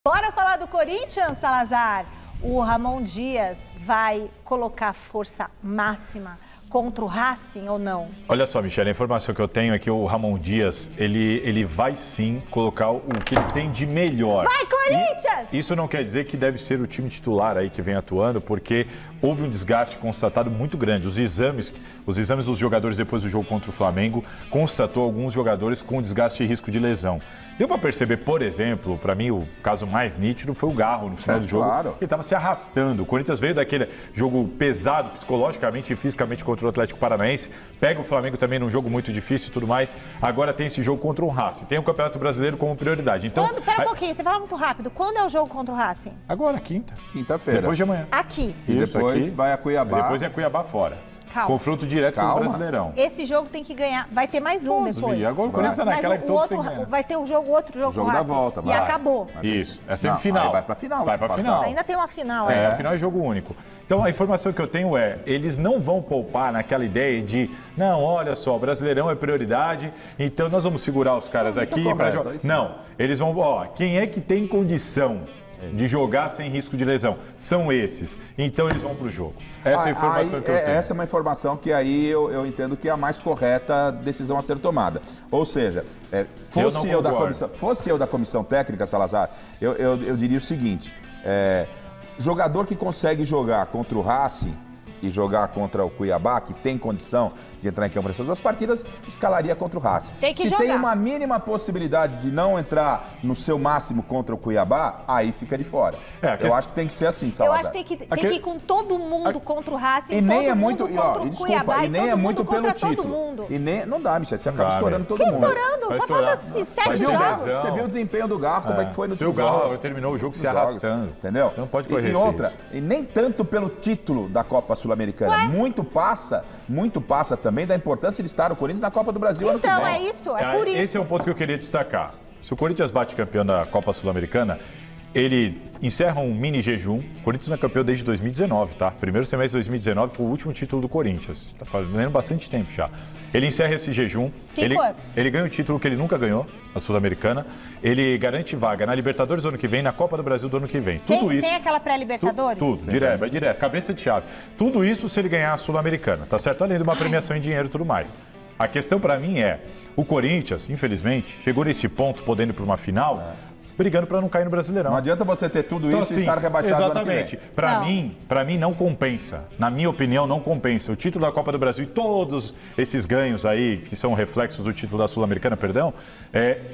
Bora falar do Corinthians, Salazar? O Ramon Dias vai colocar força máxima contra o Racing ou não? Olha só, Michele, a informação que eu tenho é que o Ramon Dias, ele vai sim colocar o que ele tem de melhor. Vai, Corinthians! Isso não quer dizer que deve ser o time titular aí que vem atuando, porque houve um desgaste constatado muito grande. Os exames dos jogadores depois do jogo contra o Flamengo constatou alguns jogadores com desgaste e risco de lesão. Deu para perceber, por exemplo, para mim o caso mais nítido foi o Garro no final do jogo. Claro. Ele estava se arrastando. O Corinthians veio daquele jogo pesado psicologicamente e fisicamente contra o Atlético Paranaense. Pega o Flamengo também num jogo muito difícil e tudo mais. Agora tem esse jogo contra o Racing. Tem o Campeonato Brasileiro como prioridade. Então, Pera um pouquinho, você fala muito rápido. Quando é o jogo contra o Racing? agora, quinta. Quinta-feira. Depois de amanhã. Aqui. E Isso, depois aqui. vai a Cuiabá. E depois é Cuiabá fora. Calma. Confronto direto com o Calma. Brasileirão. Esse jogo tem que ganhar. Vai ter mais um depois. E agora o Corinthians está naquela que o todos outro, têm que ganhar. vai ter outro jogo O com jogo o da Racing. volta, E vai. acabou. Isso, é semifinal. Aí vai pra final, Vai se pra passar. final. Ainda tem uma final, É, é. a final é jogo único. Então a informação que eu tenho é, eles não vão poupar naquela ideia de, não, olha só, o Brasileirão é prioridade, então nós vamos segurar os caras aqui para correto, jogar. aí sim. Não, eles vão, ó, quem é que tem condição de jogar sem risco de lesão? São esses. Então eles vão pro jogo. Essa é a informação que eu tenho. Essa é uma informação que aí eu entendo que é a mais correta decisão a ser tomada. Ou seja, fosse eu da comissão técnica, Salazar, eu diria o seguinte, jogador que consegue jogar contra o Racing e jogar contra o Cuiabá, que tem condição de entrar em campo nessas duas partidas, escalaria contra o Racing. Tem que Se jogar. tem uma mínima possibilidade de não entrar no seu máximo contra o Cuiabá, aí fica de fora. Eu acho que tem que ser assim, Eu Salazar. acho que tem que ir com todo mundo contra o Racing, E nem todo é muito, mundo contra o Cuiabá, e nem é todo muito mundo pelo contra todo título. mundo. E nem, não dá, Michel, você acaba dá, estourando né? todo Que mundo. estourando? Vai Só estourar. falta Vai 7 Viu o jogos. Garro? Você viu o desempenho do Garro, como é que foi no Seu último jogo? Garro terminou o jogo se Jogos, arrastando. entendeu? Você não pode correr E esse outra, risco. e nem tanto pelo título da Copa Sul-Americana. Ué? Muito passa também da importância de estar o Corinthians na Copa do Brasil ano que Então, vem. é isso, é por isso. Esse é um ponto que eu queria destacar. Se o Corinthians bate campeão da Copa Sul-Americana, ele encerra um mini jejum. O Corinthians não é campeão desde 2019, tá? Primeiro semestre de 2019 foi o último título do Corinthians. Tá fazendo bastante tempo já. Ele encerra esse jejum. Ele ganha o título que ele nunca ganhou, a Sul-Americana. Ele garante vaga na Libertadores do ano que vem, na Copa do Brasil do ano que vem. Tudo isso. Sem aquela pré-Libertadores? Tudo, direto, vai direto, cabeça de chave. Tudo isso se ele ganhar a Sul-Americana, tá certo? Além de uma premiação em dinheiro e tudo mais. A questão pra mim é, o Corinthians, infelizmente, chegou nesse ponto, podendo ir pra uma final, brigando pra não cair no Brasileirão. Não adianta você ter tudo Então, isso assim, e estar rebaixado exatamente. ano que vem. Pra mim não compensa. Na minha opinião, não compensa. O título da Copa do Brasil e todos esses ganhos aí, que são reflexos do título da Sul-Americana, perdão,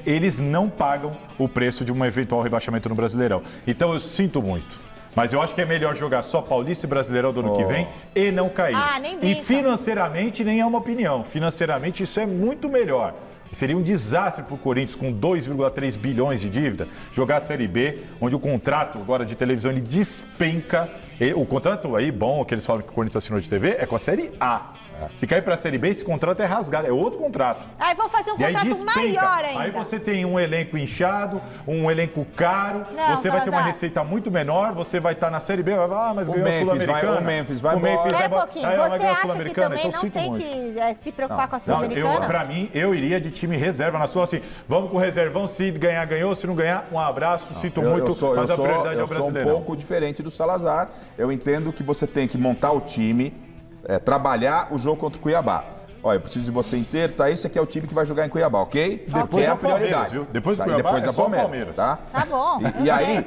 eles não pagam o preço de um eventual rebaixamento no Brasileirão. Então eu sinto muito. Mas eu acho que é melhor jogar só Paulista e Brasileirão do ano que vem e não cair. Nem E brinca. financeiramente nem é uma opinião. Financeiramente isso é muito melhor. Seria um desastre para o Corinthians, com 2,3 bilhões de dívida, jogar a Série B, onde o contrato agora de televisão ele despenca. O contrato aí bom, que eles falam que o Corinthians assinou de TV, é com a Série A. Se cair para a Série B, esse contrato é rasgado, é outro contrato. Aí vão fazer um E aí contrato despenca. maior ainda. Aí você tem um elenco inchado, um elenco caro, Não, você vai ter uma Salazar. receita muito menor, você vai estar na Série B, vai falar, mas O ganhou a Memphis Sul-Americana. o Memphis vai Memphis embora. Espera um vai pouquinho, Aí vai você ganhar a acha que Sul-Americana, também então não sinto tem muito. que se preocupar com a Não, Sul-Americana? pra mim, eu iria de time reserva na sua, assim, vamos com o reservão, se ganhar, ganhou, se não ganhar, um abraço, sinto muito, mas a prioridade é o eu sou um Brasileirão. pouco diferente do Salazar. Eu entendo que você tem que montar o time, trabalhar o jogo contra o Cuiabá. Olha, eu preciso de você inteiro, tá? Esse aqui é o time que vai jogar em Cuiabá, ok? Depois é é a o Palmeiras, prioridade. viu? Depois do Tá, e Cuiabá depois é é só o Palmeiras, Palmeiras. tá? Tá bom. E aí,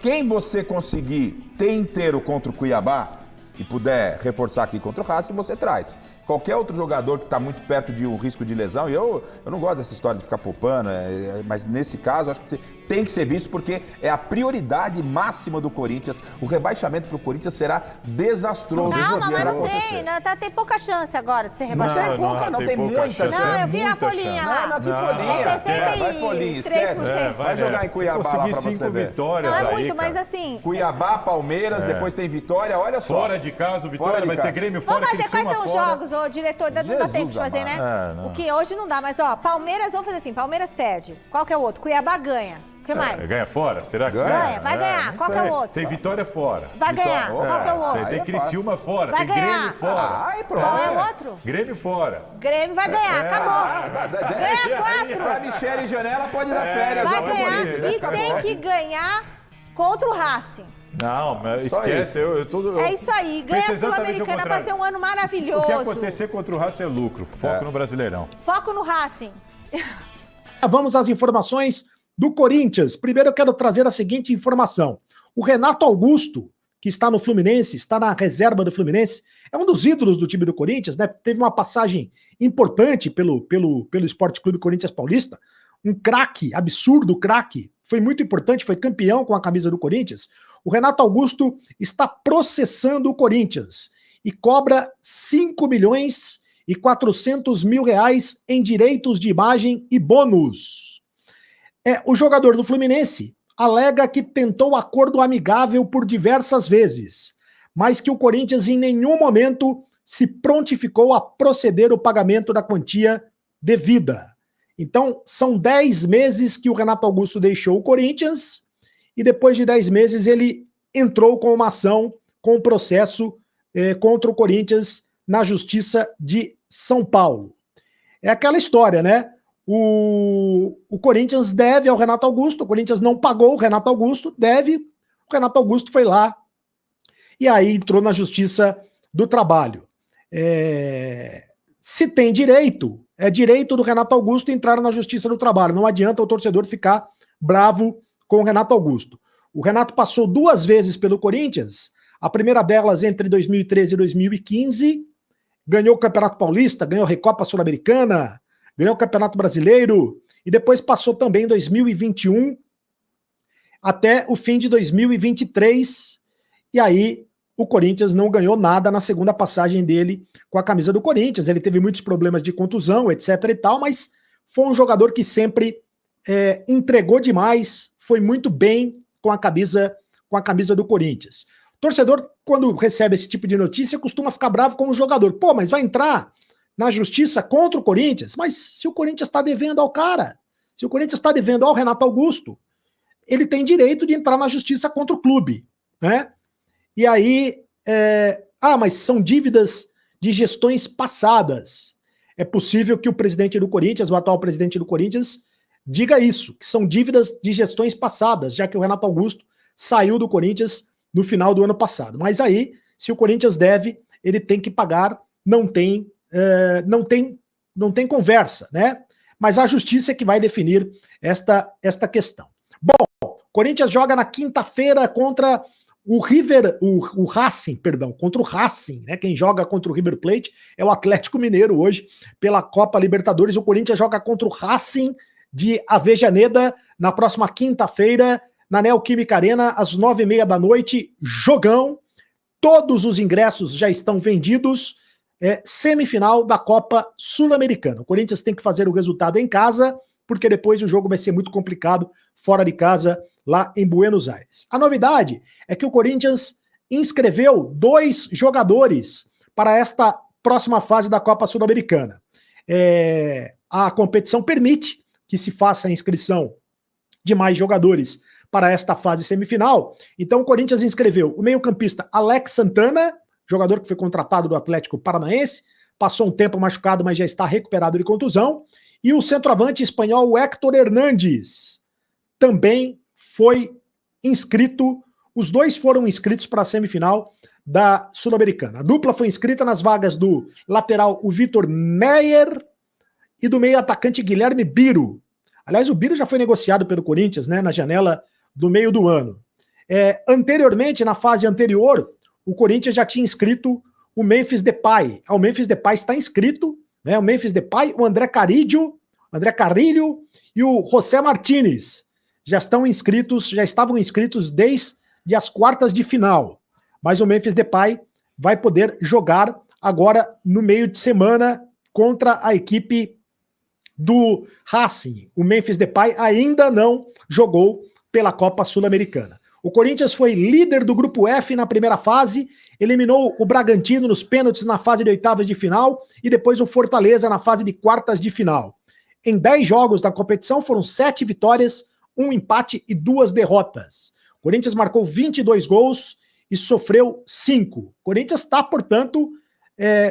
quem você conseguir ter inteiro contra o Cuiabá e puder reforçar aqui contra o Racing, você traz. Qualquer outro jogador que está muito perto de um risco de lesão, e eu não gosto dessa história de ficar poupando, mas nesse caso, acho que tem que ser visto porque é a prioridade máxima do Corinthians. O rebaixamento para o Corinthians será desastroso. Calma, se mas vier a não acontecer. tem, tem pouca chance agora de ser rebaixado. Tem muita chance. Não, eu vi a muita folhinha chance. lá. Não, que É folhinha. 63%. Vai folhinha, esquece. Vai jogar nessa. em Cuiabá lá Conseguir pra você 5 ver. vitórias Não, é aí, muito, cara. mas assim... Cuiabá, Palmeiras, depois tem Vitória, olha só. Fora de casa, o Fora Vitória de vai casa. ser Grêmio fora, Vamos fazer quais Criciúma são os fora. jogos, ô diretor? Não dá Jesus tempo de fazer, amado. né? O que hoje não dá, mas ó, Palmeiras, vamos fazer assim, Palmeiras perde. Qual que é o outro? Cuiabá ganha. O que mais? Ganha fora? Será que Ganha, vai ganhar. Qual que é o outro? Tem Vitória fora. Vai ganhar. Qual que é o outro? Tem Criciúma fora. Vai tem ganhar. Grêmio fora. Aí pronto. Qual é o outro? Grêmio fora. Grêmio vai ganhar, acabou. Ganha Pra 4. Michele Janela pode dar férias. Vai já pro ganhar Corinthians, e tá tem bom. que ganhar contra o Racing. Não, mas Só esquece. É isso aí, ganha a Pensa exatamente ao Sul-Americana, vai ser um ano O maravilhoso. que acontecer contra o Racing é lucro. Foco no Brasileirão. Foco no Racing. Vamos às informações do Corinthians. Primeiro eu quero trazer a seguinte informação. O Renato Augusto, que está no Fluminense, está na reserva do Fluminense, é um dos ídolos do time do Corinthians, né? Teve uma passagem importante pelo Esporte Clube Corinthians Paulista, um craque, absurdo craque, foi muito importante, foi campeão com a camisa do Corinthians. O Renato Augusto está processando o Corinthians e cobra 5.400.000 reais em direitos de imagem e bônus. O jogador do Fluminense alega que tentou acordo amigável por diversas vezes, mas que o Corinthians em nenhum momento se prontificou a proceder o pagamento da quantia devida. Então, são 10 meses que o Renato Augusto deixou o Corinthians e depois de 10 meses ele entrou com uma ação, com um processo contra o Corinthians na Justiça de São Paulo. É aquela história, né? O Corinthians deve ao Renato Augusto, o Corinthians não pagou o Renato Augusto, deve, o Renato Augusto foi lá e aí entrou na Justiça do Trabalho. Se tem direito, é direito do Renato Augusto entrar na Justiça do Trabalho, não adianta o torcedor ficar bravo com o Renato Augusto. O Renato passou 2 vezes pelo Corinthians, a primeira delas entre 2013 e 2015, ganhou o Campeonato Paulista, ganhou a Recopa Sul-Americana, ganhou o Campeonato Brasileiro e depois passou também em 2021 até o fim de 2023. E aí o Corinthians não ganhou nada na segunda passagem dele com a camisa do Corinthians. Ele teve muitos problemas de contusão, etc e tal, mas foi um jogador que sempre entregou demais, foi muito bem com a camisa do Corinthians. O torcedor, quando recebe esse tipo de notícia, costuma ficar bravo com o jogador. Pô, mas vai entrar na justiça contra o Corinthians? Mas se o Corinthians está devendo ao cara, se o Corinthians está devendo ao Renato Augusto, ele tem direito de entrar na justiça contra o clube, né? E aí, mas são dívidas de gestões passadas. É possível que o presidente do Corinthians, o atual presidente do Corinthians, diga isso, que são dívidas de gestões passadas, já que o Renato Augusto saiu do Corinthians no final do ano passado. Mas aí, se o Corinthians deve, ele tem que pagar, não tem conversa, né? Mas a justiça é que vai definir esta questão. Bom, o Corinthians joga na quinta-feira contra o Racing, contra o Racing, né? Quem joga contra o River Plate é o Atlético Mineiro hoje, pela Copa Libertadores. O Corinthians joga contra o Racing de Avejaneda na próxima quinta-feira, na Neoquímica Arena, às 9h30 da noite. Jogão, todos os ingressos já estão vendidos. Semifinal da Copa Sul-Americana. O Corinthians tem que fazer o resultado em casa, porque depois o jogo vai ser muito complicado fora de casa, lá em Buenos Aires. A novidade é que o Corinthians inscreveu 2 jogadores para esta próxima fase da Copa Sul-Americana. A competição permite que se faça a inscrição de mais jogadores para esta fase semifinal. Então o Corinthians inscreveu o meio-campista Alex Santana, jogador que foi contratado do Atlético Paranaense, passou um tempo machucado, mas já está recuperado de contusão, e o centroavante espanhol Héctor Hernández também foi inscrito, os 2 foram inscritos para a semifinal da Sul-Americana. A dupla foi inscrita nas vagas do lateral, o Vitor Meyer, e do meio-atacante Guilherme Biro. Aliás, o Biro já foi negociado pelo Corinthians, né, na janela do meio do ano. Anteriormente, na fase anterior, o Corinthians já tinha inscrito o Memphis Depay. O Memphis Depay está inscrito, né? O Memphis Depay, o André Carrillo e o José Martínez já estavam inscritos desde as quartas de final. Mas o Memphis Depay vai poder jogar agora no meio de semana contra a equipe do Racing. O Memphis Depay ainda não jogou pela Copa Sul-Americana. O Corinthians foi líder do Grupo F na primeira fase, eliminou o Bragantino nos pênaltis na fase de oitavas de final e depois o Fortaleza na fase de quartas de final. Em 10 jogos da competição foram 7 vitórias, um empate e 2 derrotas. O Corinthians marcou 22 gols e sofreu 5. O Corinthians está, portanto,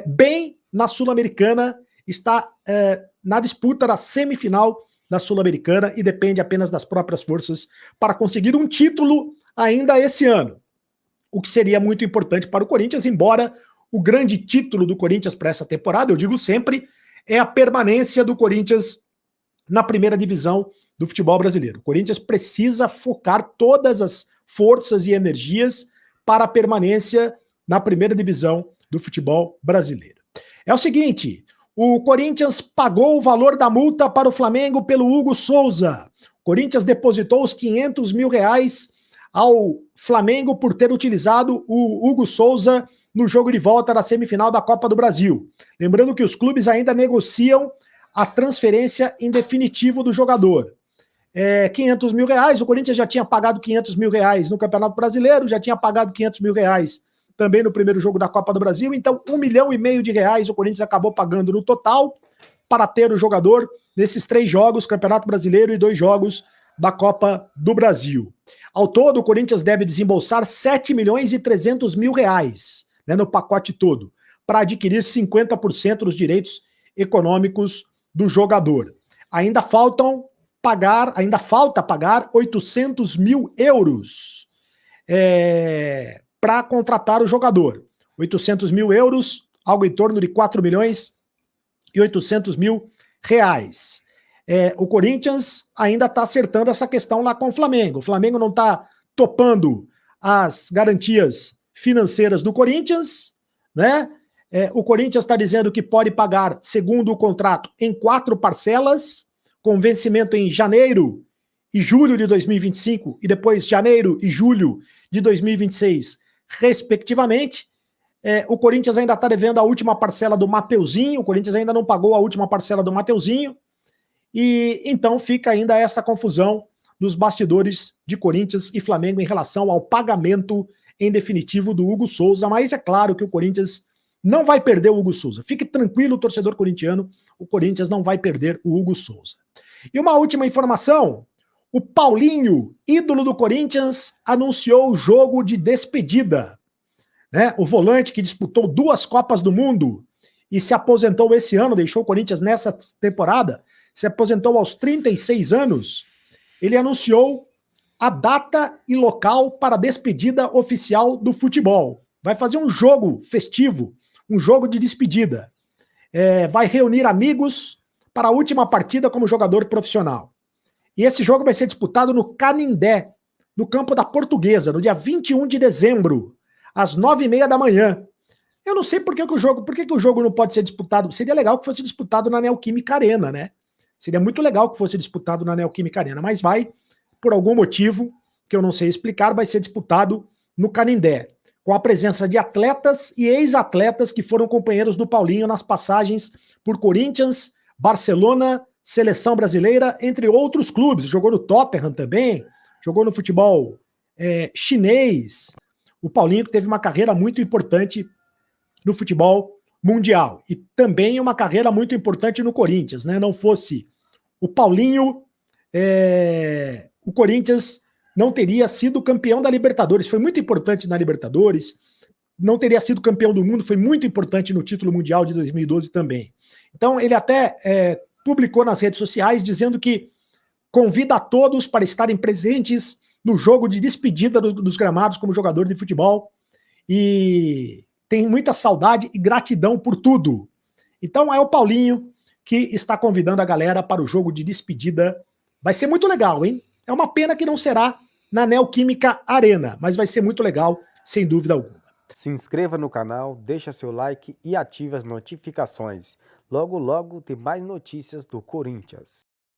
bem na Sul-Americana, está na disputa da semifinal da Sul-Americana e depende apenas das próprias forças para conseguir um título ainda esse ano. O que seria muito importante para o Corinthians, embora o grande título do Corinthians para essa temporada, eu digo sempre, é a permanência do Corinthians na primeira divisão do futebol brasileiro. O Corinthians precisa focar todas as forças e energias para a permanência na primeira divisão do futebol brasileiro. É o seguinte, o Corinthians pagou o valor da multa para o Flamengo pelo Hugo Souza. O Corinthians depositou os R$500 mil ao Flamengo por ter utilizado o Hugo Souza no jogo de volta da semifinal da Copa do Brasil. Lembrando que os clubes ainda negociam a transferência em definitivo do jogador. R$500 mil, o Corinthians já tinha pagado R$500 mil no Campeonato Brasileiro, já tinha pagado R$500 mil também no primeiro jogo da Copa do Brasil, então R$1,5 milhão o Corinthians acabou pagando no total para ter o jogador nesses 3 jogos, Campeonato Brasileiro e 2 jogos da Copa do Brasil. Ao todo, o Corinthians deve desembolsar R$7,3 milhões, no pacote todo, para adquirir 50% dos direitos econômicos do jogador. Ainda falta pagar €800 mil para contratar o jogador. €800 mil, algo em torno de R$4,8 milhões. O Corinthians ainda está acertando essa questão lá com o Flamengo. O Flamengo não está topando as garantias financeiras do Corinthians, né? O Corinthians está dizendo que pode pagar, segundo o contrato, em 4 parcelas, com vencimento em janeiro e julho de 2025 e depois janeiro e julho de 2026, respectivamente. O Corinthians ainda está devendo a última parcela do Mateuzinho, o Corinthians ainda não pagou a última parcela do Mateuzinho, e então fica ainda essa confusão nos bastidores de Corinthians e Flamengo em relação ao pagamento em definitivo do Hugo Souza, mas é claro que o Corinthians não vai perder o Hugo Souza. Fique tranquilo, torcedor corintiano, o Corinthians não vai perder o Hugo Souza. E uma última informação, o Paulinho, ídolo do Corinthians, anunciou o jogo de despedida. O volante que disputou 2 Copas do Mundo e se aposentou esse ano, deixou o Corinthians nessa temporada, se aposentou aos 36 anos, ele anunciou a data e local para a despedida oficial do futebol. Vai fazer um jogo festivo, um jogo de despedida. Vai reunir amigos para a última partida como jogador profissional. E esse jogo vai ser disputado no Canindé, no campo da Portuguesa, no dia 21 de dezembro, às 9h30 da manhã. Eu não sei por que o jogo não pode ser disputado. Seria legal que fosse disputado na Neoquímica Arena, né? Seria muito legal que fosse disputado na Neoquímica Arena, mas por algum motivo, que eu não sei explicar, vai ser disputado no Canindé, com a presença de atletas e ex-atletas que foram companheiros do Paulinho nas passagens por Corinthians, Barcelona, Seleção Brasileira, entre outros clubes. Jogou no Tottenham também, jogou no futebol chinês. O Paulinho que teve uma carreira muito importante no futebol mundial e também uma carreira muito importante no Corinthians, né? Não fosse o Paulinho, o Corinthians não teria sido campeão da Libertadores. Foi muito importante na Libertadores, não teria sido campeão do mundo, foi muito importante no título mundial de 2012 também. Então ele até publicou nas redes sociais dizendo que convida a todos para estarem presentes no jogo de despedida dos gramados como jogador de futebol e tem muita saudade e gratidão por tudo. Então é o Paulinho que está convidando a galera para o jogo de despedida. Vai ser muito legal, hein? É uma pena que não será na Neoquímica Arena, mas vai ser muito legal, sem dúvida alguma. Se inscreva no canal, deixa seu like e ative as notificações. Logo, logo tem mais notícias do Corinthians.